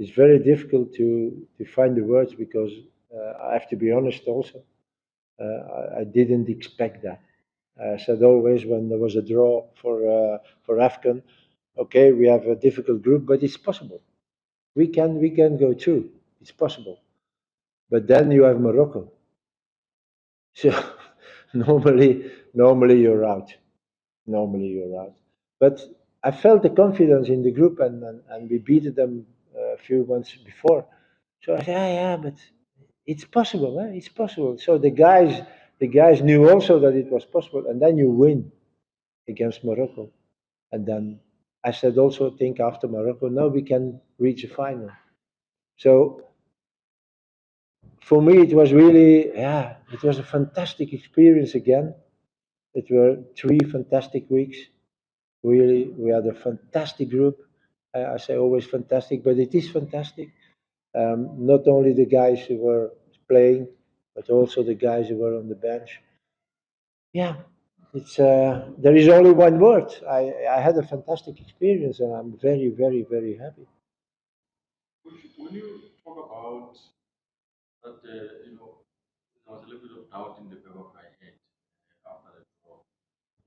it's very difficult to find the words because I have to be honest also. I didn't expect that. I said always when there was a draw for AFCON, okay, we have a difficult group, but it's possible. We can go through. It's possible. But then you have Morocco. So normally you're out. Normally you're out. But I felt the confidence in the group, and we beat them a few months before. So I said, yeah, but it's possible. It's possible. So the guys knew also that it was possible, and then you win against Morocco, and then I said also think after Morocco, now we can reach a final. So for me, it was really, it was a fantastic experience again. It were 3 fantastic weeks. Really, we had a fantastic group. I say always fantastic, but it is fantastic. Not only the guys who were playing, but also the guys who were on the bench. Yeah, it's there is only one word. I had a fantastic experience, and I'm very, very, very happy. When you talk about that, there was a little bit of doubt in the back of my head after the draw.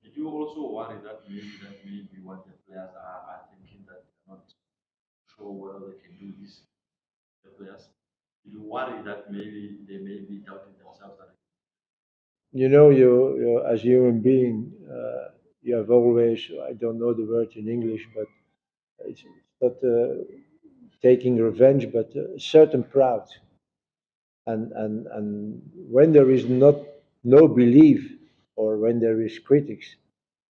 Did you also worry that maybe what the players are thinking that they're not sure whether they can do this, the players? Did you worry that maybe they may be doubting themselves that You as a human being, you have always, I don't know the word in English, but it's not taking revenge, but certain proud. And when there is not no belief or when there is critics,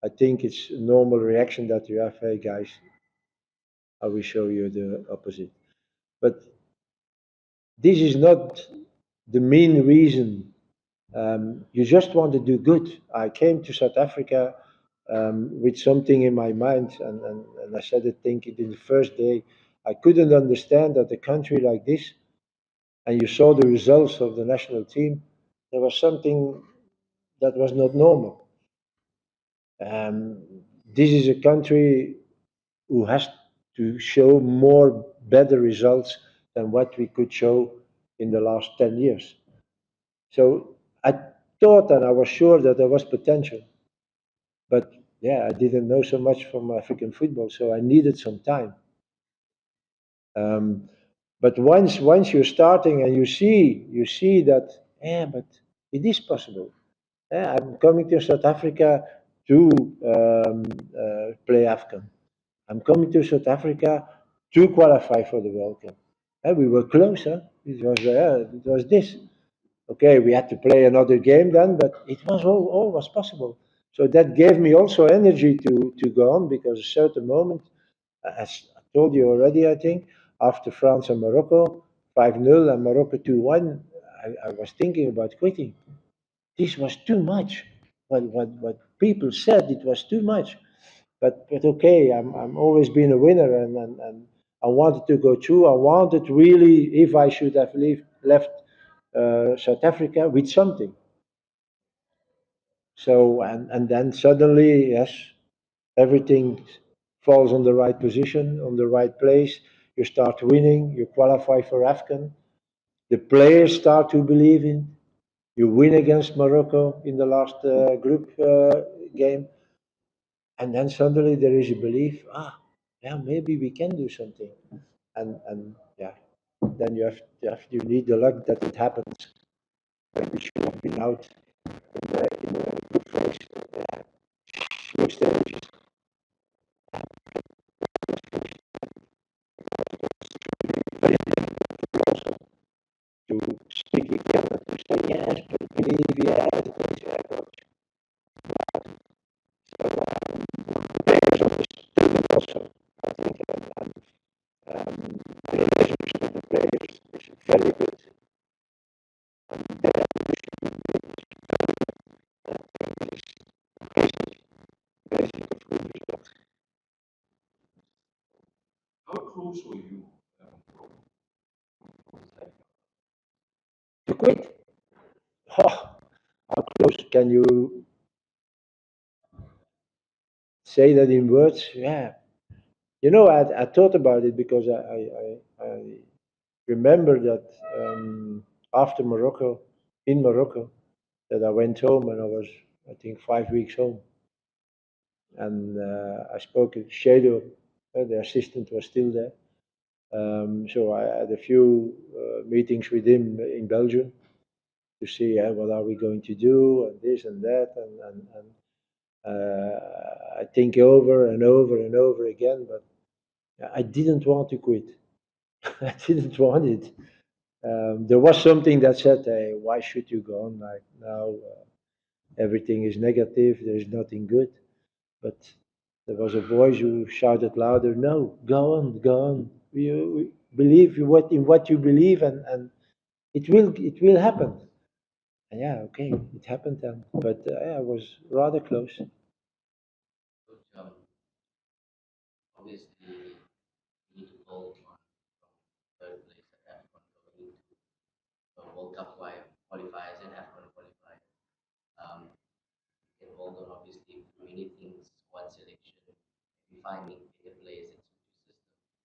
I think it's a normal reaction that you have, hey guys, I will show you the opposite. But this is not the main reason. You just want to do good. I came to South Africa with something in my mind, and I said it, think it in the first day. I couldn't understand that a country like this, and you saw the results of the national team, there was something that was not normal. Um, this is a country who has to show more better results than what we could show in the last 10 years. So I thought and I was sure that there was potential. But yeah, I didn't know so much from African football, so I needed some time. Um, but once you're starting and you see that, yeah, but it is possible. Yeah, I'm coming to South Africa to play AFCON. I'm coming to South Africa to qualify for the World Cup. We were close, huh? It was this. Okay, we had to play another game then, but it was all was possible. So that gave me also energy to go on because a certain moment, as I told you already, I think, after France and Morocco, 5-0 and Morocco 2-1, I was thinking about quitting. This was too much. What people said, it was too much. But okay, I'm always been a winner, and I wanted to go through. I wanted really, if I should have left South Africa with something. So and then suddenly, yes, everything falls on the right position, on the right place. You start winning. You qualify for AFCON. The players start to believe in. You win against Morocco in the last group game, and then suddenly there is a belief. Yeah, maybe we can do something, and yeah, then you need the luck that it happens. We should have been out in a good phase. Few stages very difficult also to speak again and to say yes, but believe yes, yeah, coach. So players understood it also. I think the relationship with the players is very good. And they understood it is basic of good results. how close were you? To quit? Oh, how close can you say that in words? Yeah. I thought about it because I remember that after Morocco, in Morocco, that I went home and I was, I think, 5 weeks home. And I spoke to Shadow, the assistant was still there. So I had a few meetings with him in Belgium to see what are we going to do and this and that. I think over and over and over again, but I didn't want to quit. I didn't want it. There was something that said, "Hey, why should you go on like now? Everything is negative. There's nothing good." But there was a voice who shouted louder, "No, go on, go on. You believe in what you believe, and it will happen." And yeah, okay, it happened then. But yeah, I was rather close. Coach, obviously, you need to hold on from third place at AFCON going into the World Cup qualifiers and AFCON qualifiers. Um, you can hold on, obviously, to many things, squad selection, maybe finding better players that suit your system.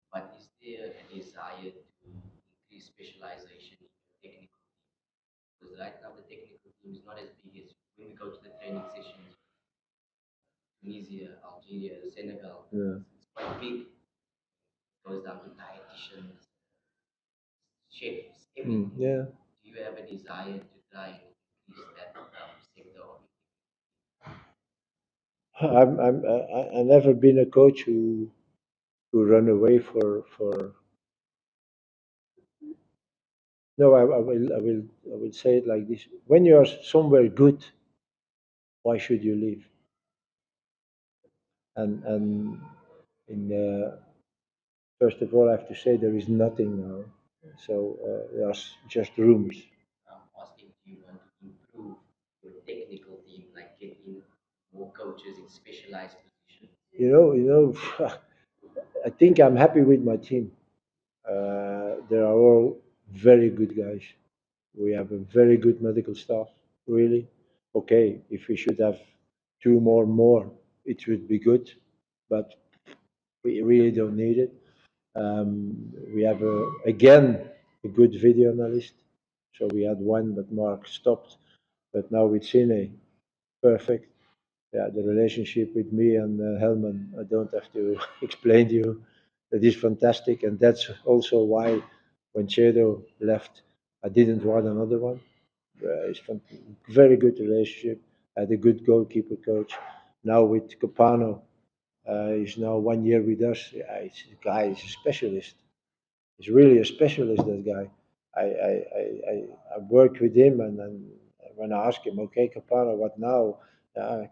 But is there a desire to increase specialization in your technical team? Because right now, the technical team is not as big as when we go to the training sessions, Tunisia, Algeria, Senegal. Yeah. It's quite big. It goes down to dietitians, chefs, everything. Yeah. Do you have a desire to try and increase that sector of I never been a coach who run away for. No, I will say it like this: when you are somewhere good, why should you leave? And in first of all, I have to say there is nothing now. So there's just rumors. asking, do you want to improve your technical team, like get in more coaches in specialized positions? I think I'm happy with my team. They are all very good guys. We have a very good medical staff, really. Okay, if we should have two more, it would be good, but we really don't need it. We have again a good video analyst. So we had one, but Mark stopped. But now with Cine, perfect. Yeah, the relationship with me and Helman, I don't have to explain to you. That is fantastic, and that's also why when Chedo left, I didn't want another one. It's very good relationship. I had a good goalkeeper coach. Now with Capano, he's now 1 year with us. Yeah, the guy is a specialist. He's really a specialist, that guy. I worked with him, and when I asked him, okay, Capano, what now?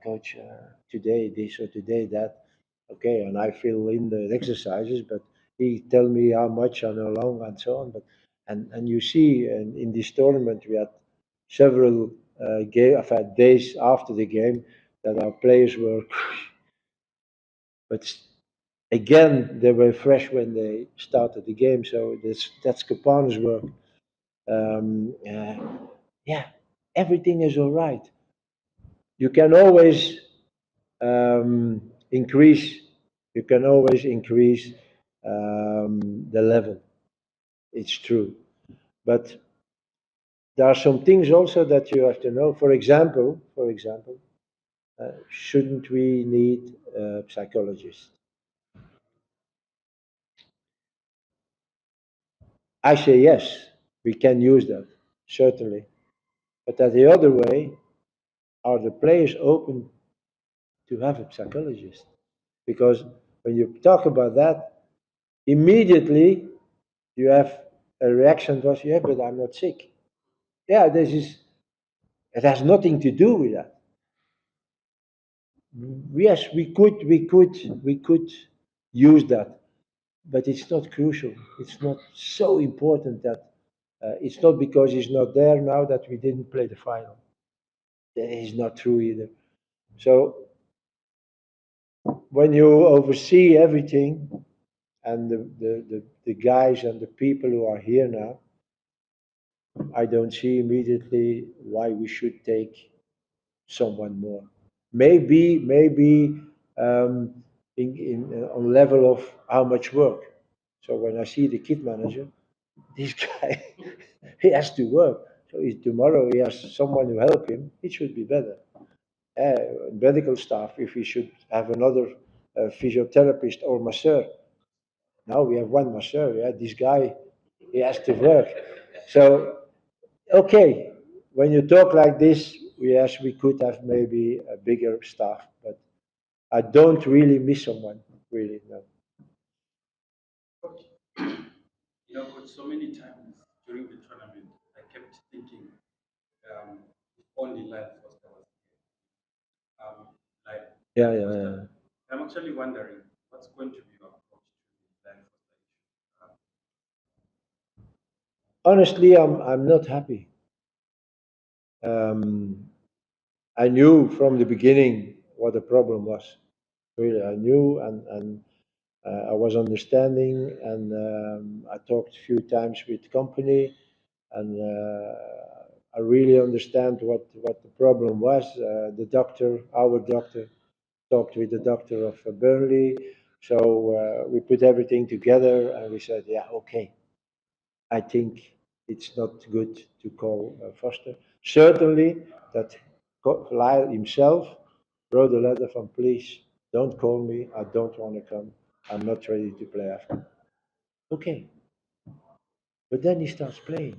Coach, today this or today that. Okay, and I fill in the exercises, but he tell me how much and how long and so on. But and you see, in this tournament, we had several days after the game that our players were, but again, they were fresh when they started the game. So that's Capano's work. Yeah, everything is all right. You can always increase. You can always increase the level. It's true, but there are some things also that you have to know. For example, shouldn't we need psychologists? I say yes. We can use that certainly, but at the other way, are the players open to have a psychologist? Because when you talk about that, immediately you have a reaction was, yeah, but I'm not sick. Yeah, it has nothing to do with that. Yes, we could use that, but it's not crucial. It's not so important that it's not because he's not there now that we didn't play the final. That is not true either. So when you oversee everything, and the guys and the people who are here now, I don't see immediately why we should take someone more. Maybe on level of how much work. So when I see the kit manager, this guy, he has to work. So if tomorrow he has someone to help him, it should be better. Medical staff, if we should have another physiotherapist or masseur. Now we have one masseur. Yeah, this guy, he has to work. So okay, when you talk like this, yes, we could have maybe a bigger staff, but I don't really miss someone. Really, no. Coach, coach, so many times during the tournament, I kept thinking, if only Life Foster was here. Like, Yeah, Life yeah, Foster, yeah. I'm actually wondering what's going to be your approach to the Life Foster issue. Honestly, I'm not happy. Um, I knew from the beginning what the problem was. Really, I knew, and I was understanding, and I talked a few times with company, and I really understand what the problem was. The doctor, our doctor, talked with the doctor of Burnley, so we put everything together, and we said, yeah, okay, I think it's not good to call Foster. Certainly, that Lyle himself wrote a letter from, please don't call me. I don't want to come. I'm not ready to play after. Okay, but then he starts playing,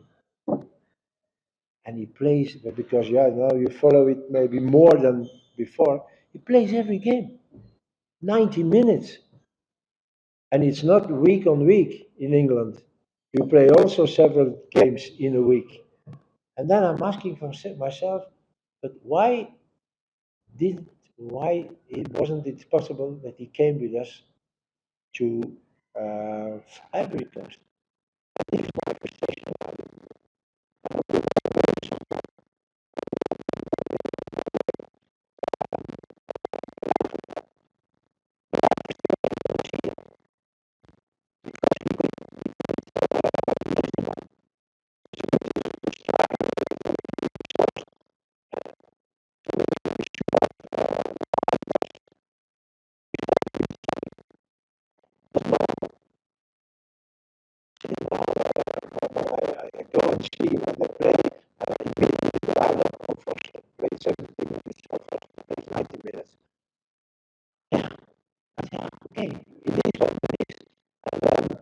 and he plays. But because yeah, now you follow it maybe more than before. He plays every game, 90 minutes, and it's not week on week in England. You play also several games in a week. And then I'm asking myself, but did why it wasn't it possible that he came with us to uh, Ivory Coast? I go and see when they play, and I immediately line up for first play 70 minutes, for first play 90 minutes. Yeah, okay, it is what it is. And then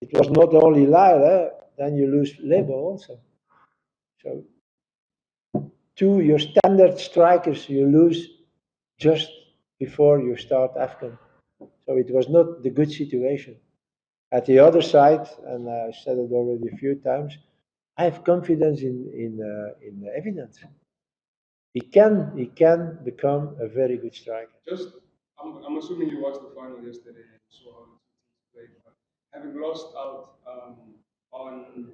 it was not only Lyle, then you lose Lebo also. So two your standard strikers you lose just before you start AFCON. So it was not the good situation. At the other side, and I said it already a few times, I have confidence in evidence. He can become a very good striker. Just, I'm assuming you watched the final yesterday and you saw how the two teams played. But having lost out on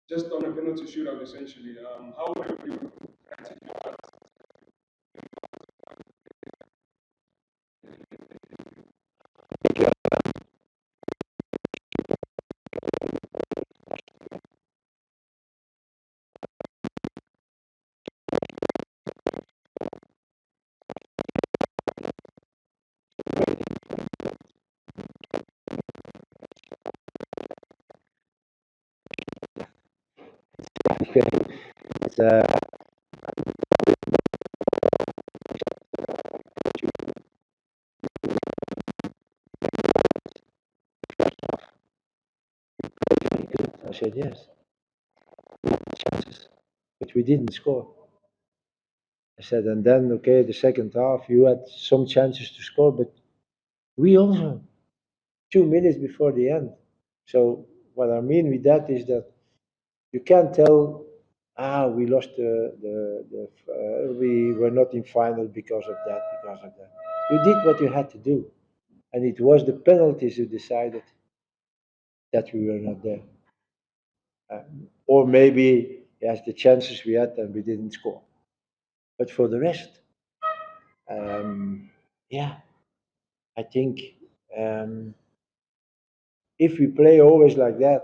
just on a penalty shootout, essentially, how would you It's, I said yes, chances, but we didn't score. I said, and then okay, the second half you had some chances to score, but we also 2 minutes before the end. So what I mean with that is that you can't tell, we lost we were not in final because of that, because of that. You did what you had to do, and it was the penalties who decided that we were not there, or maybe yes, the chances we had and we didn't score. But for the rest, yeah, I think um, if we play always like that,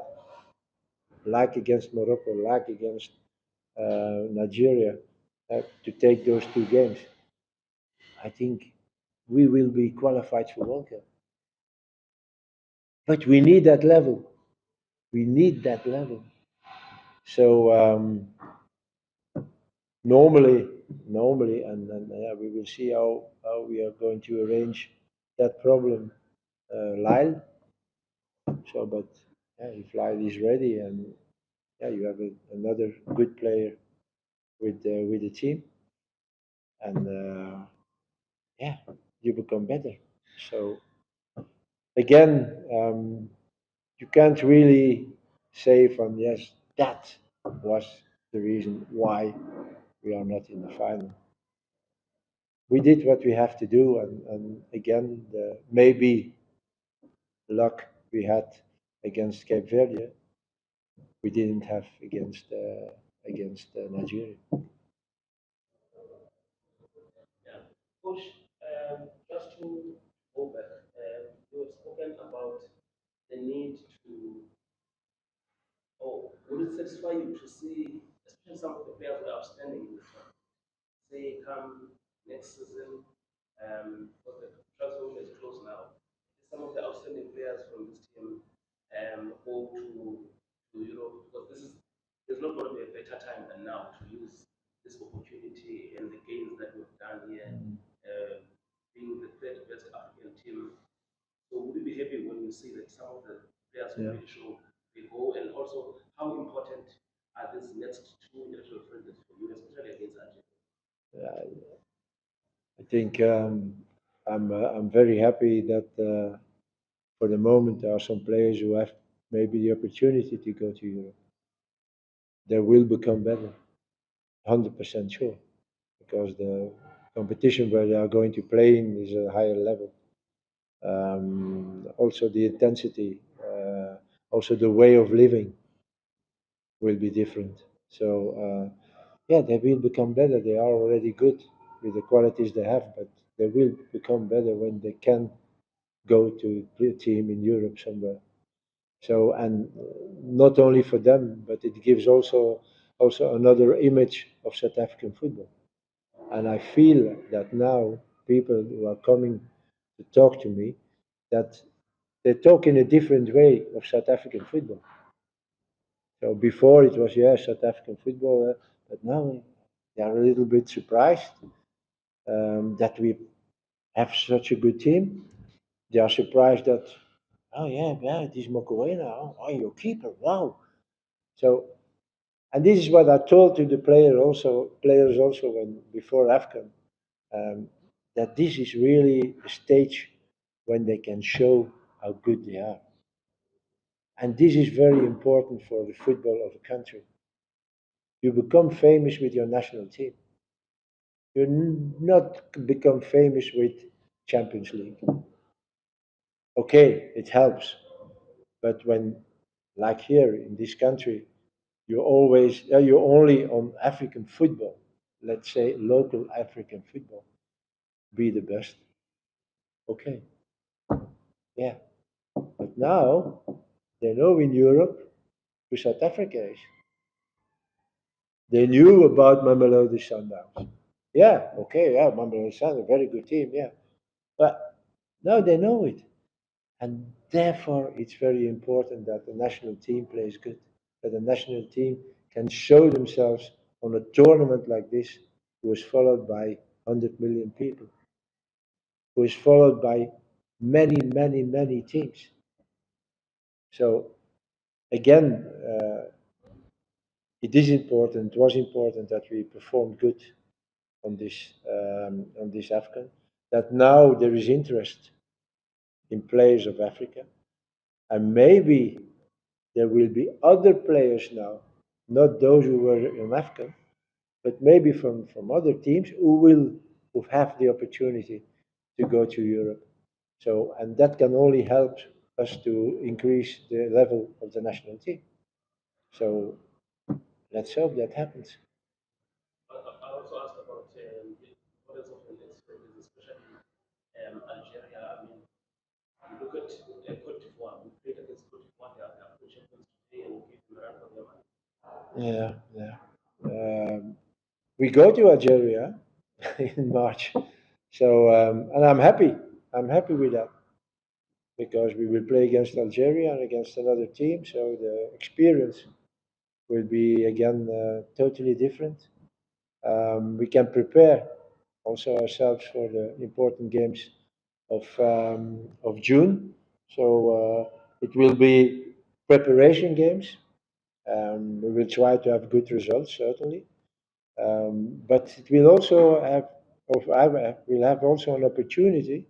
like against Morocco, like against Nigeria, to take those two games, I think we will be qualified for World Cup. But we need that level. We need that level. So normally, normally, and yeah, we will see how we are going to arrange that problem, Lyle. So, but yeah, if Lyle is ready, and yeah, you have another good player with the team, and yeah, you become better. So again, you can't really say from yes that was the reason why we are not in the final. We did what we have to do, and again, maybe luck we had against Cape Verde, we didn't have against Nigeria. Yeah. Coach, just to go back, you have spoken about the need to, or would it satisfy you to see, especially some of the players who are outstanding in this one, say come next season, because the transfer window is closed now, some of the outstanding players from this team go to Europe, because there's not going to be a better time than now to use this opportunity and the gains that we've done here, uh, being the third best African team. So would you be happy when you see that some of the players who Yeah. really show they go, and also how important are these next two international friendlies for you, especially against Argentina? I think I'm very happy that for the moment there are some players who have maybe the opportunity to go to Europe. They will become better, 100% sure, because the competition where they are going to play in is a higher level. Also the intensity, also the way of living will be different. So yeah, they will become better. They are already good with the qualities they have, but they will become better when they can go to a team in Europe somewhere. So and not only for them, but it gives also another image of South African football. And I feel that now people who are coming to talk to me, that they talk in a different way of South African football. So before it was yeah South African football, but now they are a little bit surprised that we have such a good team. They are surprised that oh yeah, yeah, it is Mokoena, oh your keeper, wow. So and this is what I told to the players also when before AFCON, um, that this is really a stage when they can show how good they are. And this is very important for the football of a country. You become famous with your national team. You not become famous with Champions League. Okay, it helps, but when, like here in this country, you're only on African football. Let's say local African football. Be the best. Okay, yeah. But now they know in Europe who South Africa is. They knew about Mamelodi Sundowns. Yeah, okay, yeah, Mamelodi Sundowns, a very good team, yeah. But now they know it. And therefore, it's very important that the national team plays good, that the national team can show themselves on a tournament like this, who is followed by 100 million people, who is followed by many, many, many teams. So again, it is important. It was important that we performed good on this AFCON. That now there is interest in players of Africa, and maybe there will be other players now, not those who were in AFCON, but maybe from other teams who have the opportunity to go to Europe. So and that can only help us to increase the level of the national team. So let's hope that happens. I also asked about the importance of the next friendlies, especially Algeria. I mean, you look at Cote d'Ivoire. We played against Cote d'Ivoire. They are champions today, and we gave them a run for their money. Yeah, yeah. We go to Algeria in March, so and I'm happy. I'm happy with that. because we will play against Algeria and against another team, so the experience will be again totally different. We can prepare also ourselves for the important games of June. So it will be preparation games. We will try to have good results, certainly. But it will also have, we'll have also an opportunity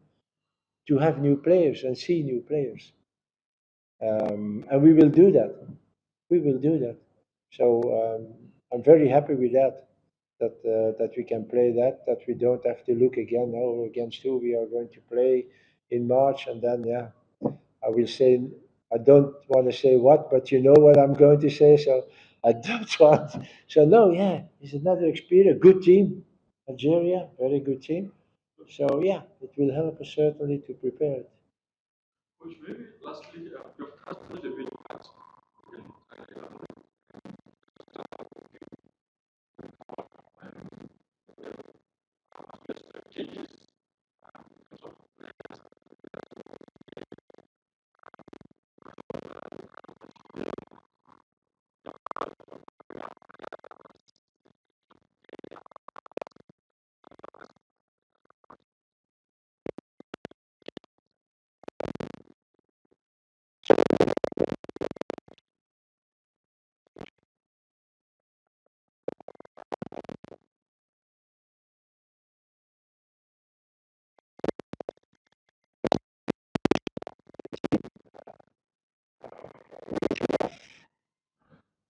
to have new players and see new players. And we will do that. We will do that. So I'm very happy with that. That we can play that. That we don't have to look again. Oh, against who we are going to play in March, and then yeah, I will say. I don't want to say what, but you know what I'm going to say. So I don't want. So no, yeah, it's another experience. Good team, Algeria, very good team. So yeah, it will help us certainly to prepare it. Coach, maybe lastly, you've touched a bit on that. You can changes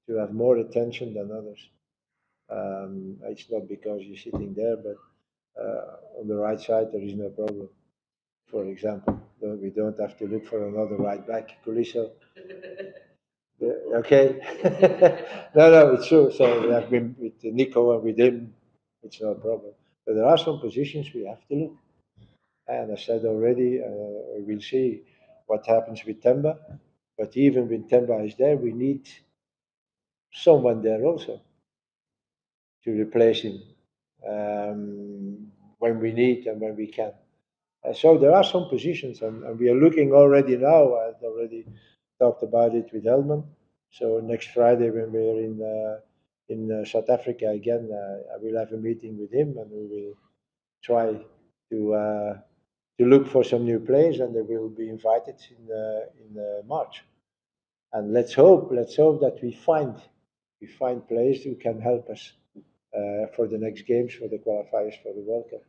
To have more attention than others. It's not because you're sitting there, but on the right side there is no problem. For example, we don't have to look for another right back. Kuliso. Okay. No, no, it's true. So we have been with Nico and with him, it's no problem. But there are some positions we have to look. And I said already, we will see what happens with Temba. But even when Temba is there, we need someone there also to replace him when we need and when we can. So there are some positions, and we are looking already now. I've already talked about it with Helman. So next Friday, when we're in South Africa again, I will have a meeting with him, and we will try to look for some new players, and they will be invited in March. And let's hope that we find players who can help us for the next games, for the qualifiers for the World Cup.